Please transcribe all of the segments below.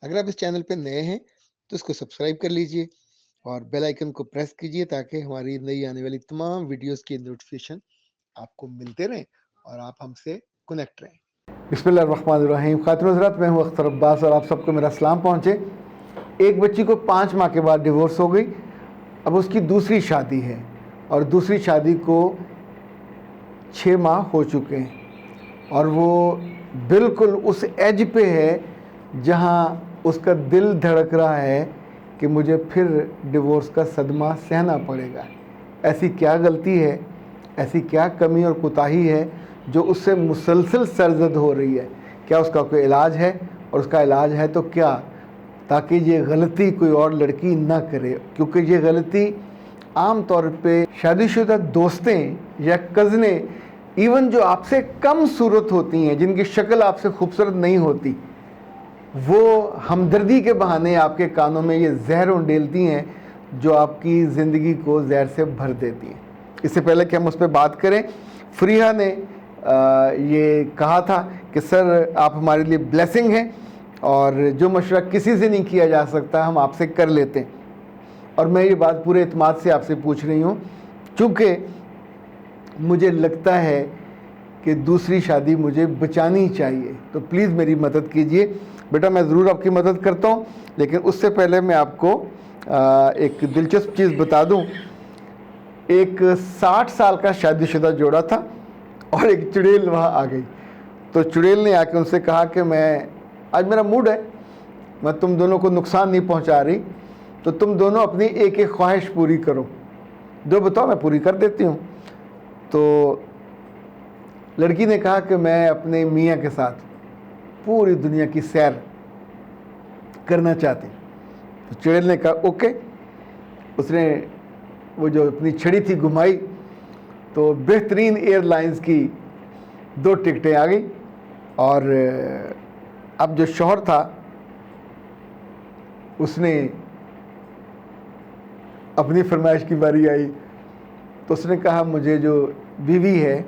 अगर आप इस चैनल पे नए हैं तो इसको सब्सक्राइब कर लीजिए और बेल आइकन को प्रेस कीजिए ताकि हमारी नई आने वाली तमाम वीडियोस की नोटिफिकेशन आपको मिलते रहें और आप हमसे कनेक्ट रहें। बिस्मिल्लाहिर्रहमानिर्रहीम। खातिन हज़रात, मैं हूँ अख्तर अब्बास और आप सबको मेरा सलाम पहुँचे। एक बच्ची को 5 माह के बाद डिवोर्स हो गई। अब उसकी दूसरी शादी है और दूसरी शादी को 6 माह हो चुके हैं और वो बिल्कुल उस एज पे है जहाँ उसका दिल धड़क रहा है कि मुझे फिर डिवोर्स का सदमा सहना पड़ेगा। ऐसी क्या गलती है, ऐसी क्या कमी और कोताही है जो उससे मुसलसल सरजद हो रही है? क्या उसका कोई इलाज है? और उसका इलाज है तो क्या, ताकि ये गलती कोई और लड़की ना करे, क्योंकि ये गलती आम तौर पे शादीशुदा दोस्तें या कज़नें, इवन जो आपसे कम सूरत होती हैं, जिनकी शक्ल आपसे खूबसूरत नहीं होती, वो हमदर्दी के बहाने आपके कानों में ये जहर उंडेलती हैं जो आपकी ज़िंदगी को जहर से भर देती हैं। इससे पहले कि हम उस पर बात करें, फ़रीहा ने ये कहा था कि सर आप हमारे लिए ब्लेसिंग हैं और जो मशवरा किसी से नहीं किया जा सकता हम आपसे कर लेते हैं। और मैं ये बात पूरे एतमाद से आपसे पूछ रही हूँ, चूँकि मुझे लगता है कि दूसरी शादी मुझे बचानी चाहिए, तो प्लीज़ मेरी मदद कीजिए। बेटा मैं ज़रूर आपकी मदद करता हूँ, लेकिन उससे पहले मैं आपको एक दिलचस्प चीज़ बता दूँ। एक 60 साल का शादीशुदा जोड़ा था और एक चुड़ैल वहाँ आ गई। तो चुड़ैल ने आके उनसे कहा कि मैं आज मेरा मूड है, मैं तुम दोनों को नुकसान नहीं पहुँचा रही, तो तुम दोनों अपनी एक एक ख्वाहिश पूरी करो, जो बताओ मैं पूरी कर देती हूँ। तो लड़की ने कहा कि मैं अपने मियाँ के साथ पूरी दुनिया की सैर करना चाहती। तो चुड़ैल ने कहा ओके। उसने वो जो अपनी छड़ी थी घुमाई तो बेहतरीन एयरलाइंस की 2 टिकटें आ गई। और अब जो शौहर था उसने अपनी फरमाइश की बारी आई, तो उसने कहा मुझे जो बीवी है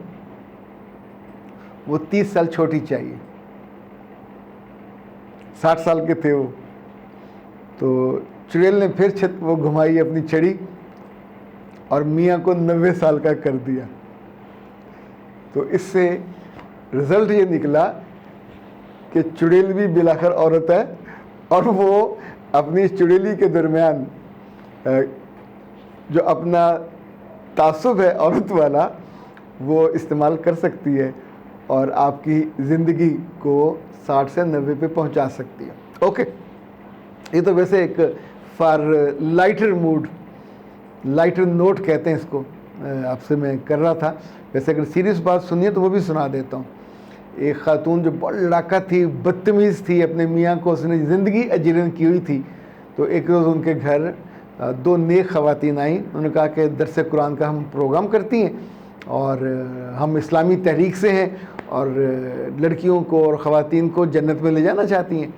वो 30 साल छोटी चाहिए। 60 साल के थे वो। तो चुड़ैल ने फिर वो घुमाई अपनी छड़ी और मियाँ को 90 साल का कर दिया। तो इससे रिज़ल्ट ये निकला कि चुड़ैल भी बिलाखिर औरत है और वो अपनी चुड़ैली के दरमियान जो अपना तासुब है औरत वाला वो इस्तेमाल कर सकती है और आपकी ज़िंदगी को 60 से 90 पे पहुंचा सकती है। ओके, ये तो वैसे एक for lighter mood, lighter note कहते हैं इसको, आपसे मैं कर रहा था। वैसे अगर सीरियस बात सुनिए तो वो भी सुना देता हूँ। एक खातून जो बहुत लड़ाका थी, बदतमीज़ थी, अपने मियाँ को उसने ज़िंदगी अजीरन की हुई थी। तो एक रोज़ उनके घर 2 नेक ख़वातीन आई। उन्होंने कहा कि दरस कुरान का हम प्रोग्राम करती हैं और हम इस्लामी तहरीक से हैं और लड़कियों को और ख़वातीन को जन्नत में ले जाना चाहती हैं।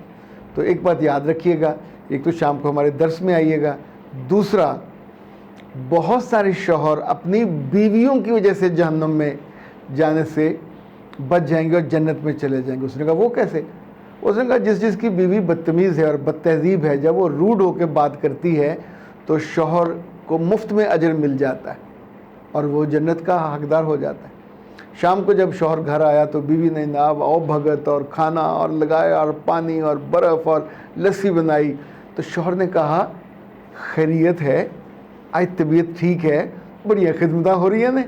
तो एक बात याद रखिएगा, एक तो शाम को हमारे दर्स में आइएगा, दूसरा बहुत सारे शौहर अपनी बीवियों की वजह से जहन्नम में जाने से बच जाएंगे और जन्नत में चले जाएंगे। उसने कहा वो कैसे? उसने कहा जिसकी बीवी बदतमीज़ है और बदतहजीब है, जब वो रूड होकर बात करती है तो शौहर को मुफ्त में अजर मिल जाता है और वो जन्नत का हकदार हो जाता है। शाम को जब शौहर घर आया तो बीवी ने नाब और भगत और खाना और लगाया और पानी और बर्फ़ और लस्सी बनाई। तो शौहर ने कहा खैरियत है, आज तबीयत ठीक है, बढ़िया खिदमत हो रही है ने।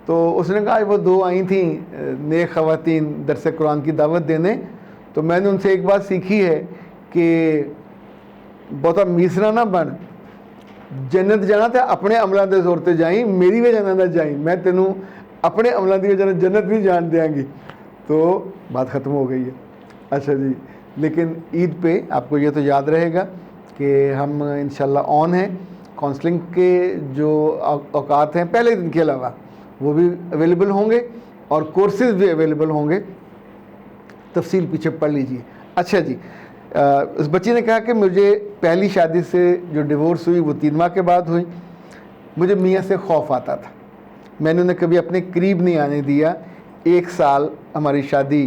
तो उसने कहा वो 2 आई थी नेक ख़वातीन दरस कुरान की दावत देने, तो मैंने उनसे एक बात सीखी है कि बहुता मीसरा ना बन, जन्नत जाना तो अपने अमलों के जोर पर जाई, मेरी वजह ना जाई, मैं तेनों अपने अमलों की वजह जन्नत भी जान देंगी। तो बात ख़त्म हो गई है। अच्छा जी, लेकिन ईद पे आपको ये तो याद रहेगा कि हम इंशाल्लाह ऑन हैं। काउंसलिंग के जो औकात हैं पहले दिन के अलावा वो भी अवेलेबल होंगे और कोर्सेज़ भी अवेलेबल होंगे, तफसील पीछे पढ़ लीजिए। अच्छा जी, उस बच्ची ने कहा कि मुझे पहली शादी से जो डिवोर्स हुई वो 3 माह के बाद हुई। मुझे मियाँ से खौफ आता था, मैंने उन्हें कभी अपने करीब नहीं आने दिया। 1 साल हमारी शादी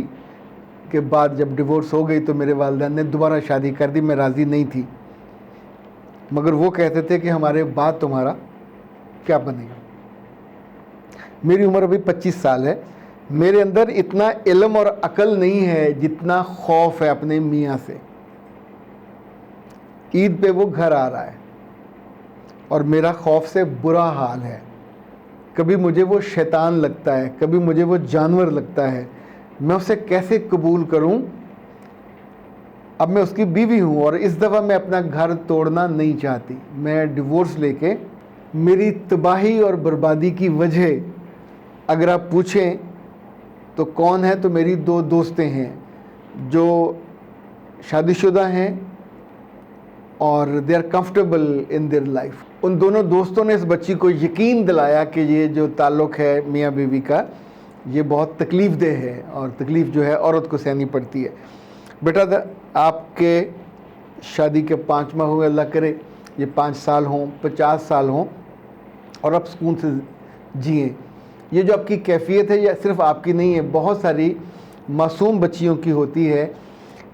के बाद जब डिवोर्स हो गई तो मेरे वालिदैन ने दोबारा शादी कर दी। मैं राज़ी नहीं थी, मगर वो कहते थे कि हमारे बाद तुम्हारा क्या बनेगा। मेरी उम्र अभी 25 साल है। मेरे अंदर इतना इल्म और अकल नहीं है जितना खौफ है अपने मियाँ से। ईद पे वो घर आ रहा है और मेरा खौफ से बुरा हाल है। कभी मुझे वो शैतान लगता है, कभी मुझे वो जानवर लगता है। मैं उसे कैसे कबूल करूं? अब मैं उसकी बीवी हूं और इस दफ़ा मैं अपना घर तोड़ना नहीं चाहती। मैं डिवोर्स लेके, मेरी तबाही और बर्बादी की वजह अगर आप पूछें तो कौन है, तो मेरी 2 दोस्तें हैं जो शादीशुदा हैं और they are comfortable in their life. उन दोनों दोस्तों ने इस बच्ची को यकीन दिलाया कि ये जो ताल्लुक़ है मियाँ बीवी का, ये बहुत तकलीफ़ देह है और तकलीफ़ जो है औरत को सहनी पड़ती है। बेटा, आपके शादी के 5 माह हुए, अल्लाह करे ये 5 साल हों, 50 साल हों और आप सुकून से जिएँ। ये जो आपकी कैफियत है, ये सिर्फ़ आपकी नहीं है, बहुत सारी मासूम बच्चियों की होती है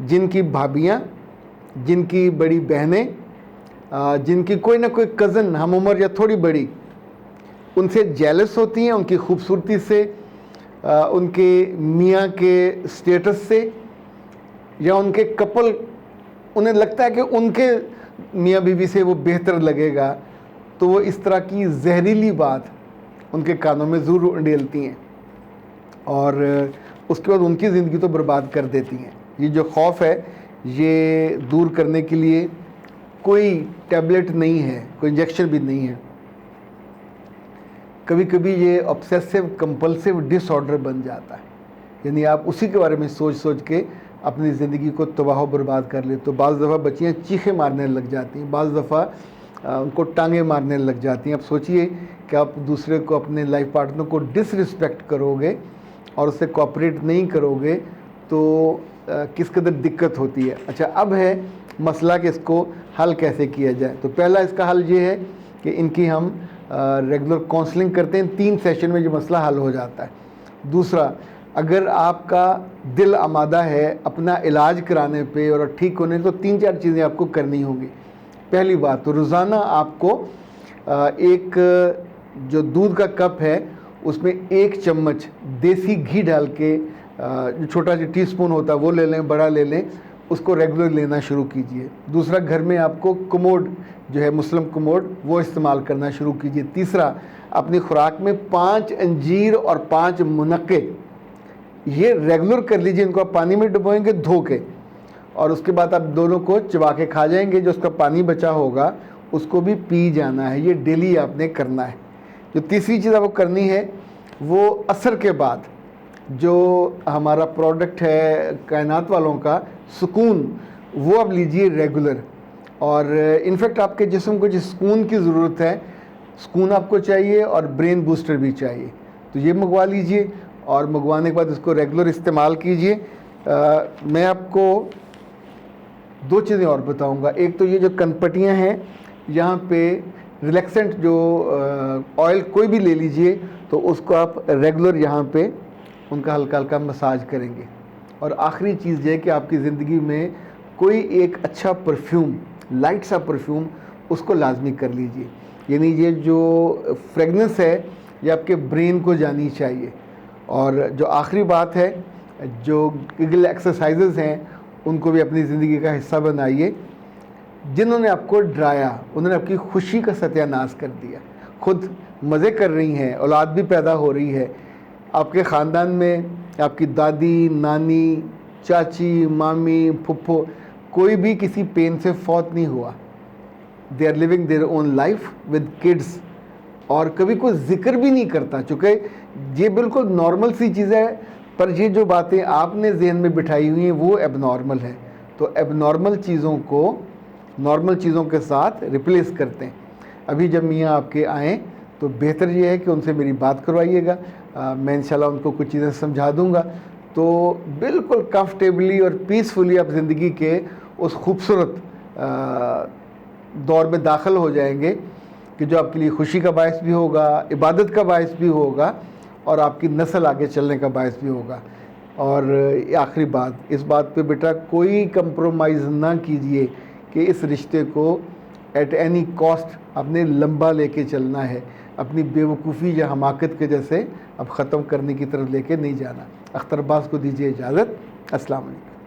जिनकी भाभियाँ, जिनकी बड़ी बहनें, जिनकी कोई ना कोई कज़न हम उम्र या थोड़ी बड़ी उनसे जेलस होती हैं, उनकी खूबसूरती से, उनके मियाँ के स्टेटस से, या उनके कपल, उन्हें लगता है कि उनके मियाँ बीवी से वो बेहतर लगेगा, तो वो इस तरह की जहरीली बात उनके कानों में ज़रूर उंडेलती हैं और उसके बाद उनकी ज़िंदगी तो बर्बाद कर देती हैं। ये जो खौफ है, ये दूर करने के लिए कोई टैबलेट नहीं है, कोई इंजेक्शन भी नहीं है। कभी कभी ये ऑब्सेसिव कंपल्सिव डिसऑर्डर बन जाता है, यानी आप उसी के बारे में सोच सोच के अपनी ज़िंदगी को तबाह बर्बाद कर ले। तो बाज़ दफ़ा बच्चियाँ चीखें मारने लग जाती हैं, बाज़ दफ़ा उनको टांगे मारने लग जाती हैं। अब सोचिए कि आप दूसरे को, अपने लाइफ पार्टनर को डिसरिस्पेक्ट करोगे और उससे कोऑपरेट नहीं करोगे तो किस कदर दिक्कत होती है। अच्छा, अब है मसला कि इसको हल कैसे किया जाए। तो पहला इसका हल ये है कि इनकी हम रेगुलर काउंसलिंग करते हैं, 3 सेशन में ये मसला हल हो जाता है। दूसरा, अगर आपका दिल आमादा है अपना इलाज कराने पे और ठीक होने, तो 3-4 चीज़ें आपको करनी होंगी। पहली बात तो रोज़ाना आपको एक जो दूध का कप है उसमें 1 चम्मच देसी घी डाल के, जो छोटा जो टीस्पून होता है वो ले लें, बड़ा ले लें, उसको रेगुलर लेना शुरू कीजिए। दूसरा, घर में आपको कमोड जो है, मुस्लिम कमोड, वो इस्तेमाल करना शुरू कीजिए। तीसरा, अपनी खुराक में 5 अंजीर और 5 मुनक्के ये रेगुलर कर लीजिए। इनको आप पानी में डुबोएंगे धो के, और उसके बाद आप दोनों को चबा के खा जाएंगे। जो उसका पानी बचा होगा उसको भी पी जाना है। ये डेली आपने करना है। जो तीसरी चीज़ आपको करनी है, वो असर के बाद जो हमारा प्रोडक्ट है कायनात वालों का, सुकून, वो आप लीजिए रेगुलर। और इनफैक्ट आपके जिस्म को जिस सुकून की ज़रूरत है, सुकून आपको चाहिए और ब्रेन बूस्टर भी चाहिए, तो ये मंगवा लीजिए और मंगवाने के बाद इसको रेगुलर इस्तेमाल कीजिए। मैं आपको 2 चीज़ें और बताऊंगा। एक तो ये जो कनपटियाँ हैं, यहाँ पे रिलैक्सेंट जो ऑयल कोई भी ले लीजिए, तो उसको आप रेगुलर यहाँ पे उनका हल्का हल्का मसाज करेंगे। और आखिरी चीज़ ये है कि आपकी ज़िंदगी में कोई एक अच्छा परफ्यूम, लाइट सा परफ्यूम, उसको लाजमी कर लीजिए। यानी ये जो फ्रेगनेंस है ये आपके ब्रेन को जानी चाहिए। और जो आखिरी बात है, जो गिगल एक्सरसाइजेज़ हैं उनको भी अपनी ज़िंदगी का हिस्सा बनाइए। जिन्होंने आपको डराया, उन्होंने आपकी खुशी का सत्यानाश कर दिया। खुद मज़े कर रही हैं, औलाद भी पैदा हो रही है, आपके ख़ानदान में आपकी दादी, नानी, चाची, मामी, फुफ्फो, कोई भी किसी पेन से फौत नहीं हुआ। They are living their own life with kids, और कभी कोई जिक्र भी नहीं करता, चूँकि ये बिल्कुल नॉर्मल सी चीज़ है। पर ये जो बातें आपने जहन में बिठाई हुई हैं वो एबनॉर्मल है। तो एबनॉर्मल चीज़ों को नॉर्मल चीज़ों के साथ रिप्लेस करते हैं। अभी जब मियाँ आपके आएँ तो बेहतर ये है कि उनसे मेरी बात करवाइएगा। मैं इंशाल्लाह उनको कुछ चीज़ें समझा दूँगा, तो बिल्कुल कंफर्टेबली और पीसफुली आप ज़िंदगी के उस खूबसूरत दौर में दाखिल हो जाएंगे कि जो आपके लिए खुशी का बायस भी होगा, इबादत का बायस भी होगा और आपकी नस्ल आगे चलने का बायस भी होगा। और आखिरी बात, इस बात पे बेटा कोई कंप्रोमाइज़ ना कीजिए कि इस रिश्ते को एट एनी कॉस्ट आपने लंबा लेके चलना है, अपनी बेवकूफ़ी या हमाकत के जैसे अब ख़त्म करने की तरफ लेके नहीं जाना। अख्तर अब्बास को दीजिए इजाज़त। अस्सलाम वालेकुम।